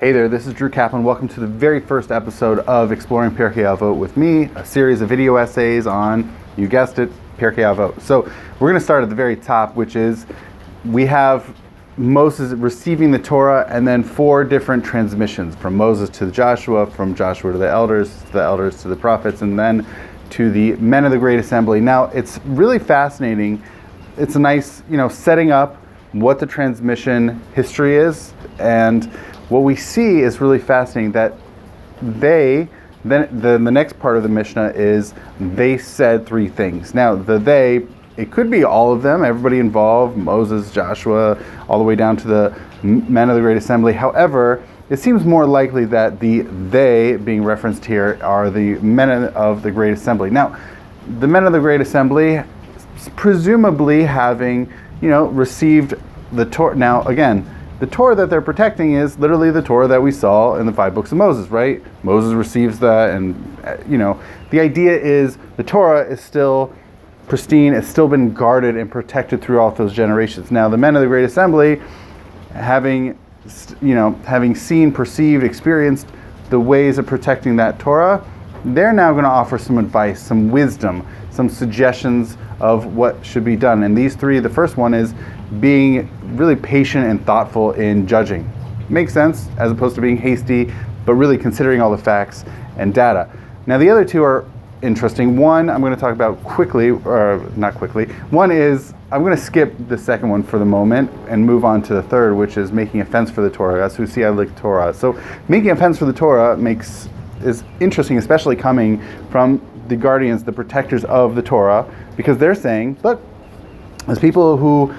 Hey there, this is Drew Kaplan. Welcome to the very first episode of Exploring Pirkei Avot with me, a series of video essays on, you guessed it, Pirkei Avot. So we're going to start at the very top, which is we have Moses receiving the Torah and then 4 different transmissions, from Moses to Joshua, from Joshua to the elders to the prophets, and then to the men of the Great Assembly. Now, it's really fascinating. It's a nice, setting up what the transmission history is, and what we see is really fascinating, that then the next part of the Mishnah is they said 3 things. Now, it could be all of them, everybody involved, Moses, Joshua, all the way down to the men of the Great Assembly. However, it seems more likely that they being referenced here are the men of the Great Assembly. Now, the men of the Great Assembly, presumably having, received the Torah. Now, again, the Torah that they're protecting is literally the Torah that we saw in the 5 books of Moses, right? Moses receives that, and, the idea is the Torah is still pristine, it's still been guarded and protected throughout those generations. Now, the men of the Great Assembly, having seen, perceived, experienced the ways of protecting that Torah, they're now going to offer some advice, some wisdom, some suggestions of what should be done. And these 3, the first one is being really patient and thoughtful in judging. Makes sense, as opposed to being hasty, but really considering all the facts and data. Now, the other 2 are interesting. One, I'm going to talk about quickly, or not quickly. One is, I'm going to skip the second one for the moment and move on to the third, which is making a fence for the Torah. That's who see I like Torah. So making a fence for the Torah is interesting, especially coming from the guardians, the protectors of the Torah, because they're saying, look, as people who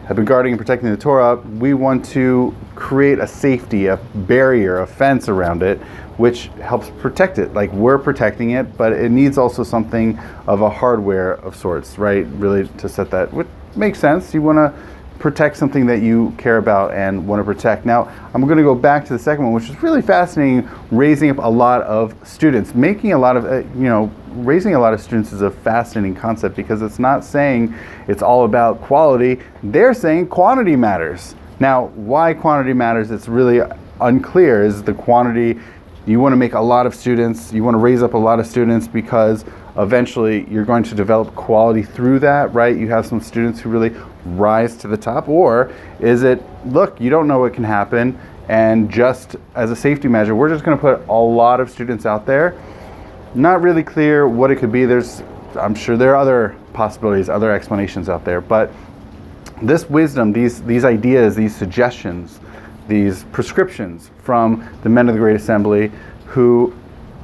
have been guarding and protecting the Torah, we want to create a safety, a barrier, a fence around it, which helps protect it. Like, we're protecting it, but it needs also something of a hardware of sorts, right? Really, to set that, which makes sense. You want to protect something that you care about and want to protect. Now, I'm going to go back to the second one, which is really fascinating, raising up a lot of students. Raising a lot of students is a fascinating concept, because it's not saying it's all about quality. They're saying quantity matters. Now, why quantity matters, it's really unclear. Is the quantity, you want to make a lot of students, you want to raise up a lot of students because eventually you're going to develop quality through that, right? You have some students who really rise to the top. Or is it, look, you don't know what can happen, and just as a safety measure, we're just going to put a lot of students out there? Not really clear what it could be. I'm sure there are other possibilities, other explanations out there, but this wisdom, these ideas, these suggestions, these prescriptions from the men of the Great Assembly who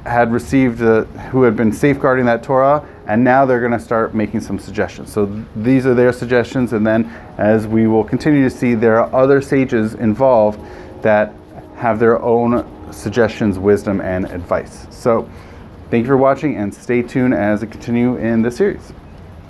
had been safeguarding that Torah, and now they're going to start making some suggestions. So these are their suggestions, and then as we will continue to see, there are other sages involved that have their own suggestions, wisdom, and advice. So thank you for watching, and stay tuned as I continue in this series.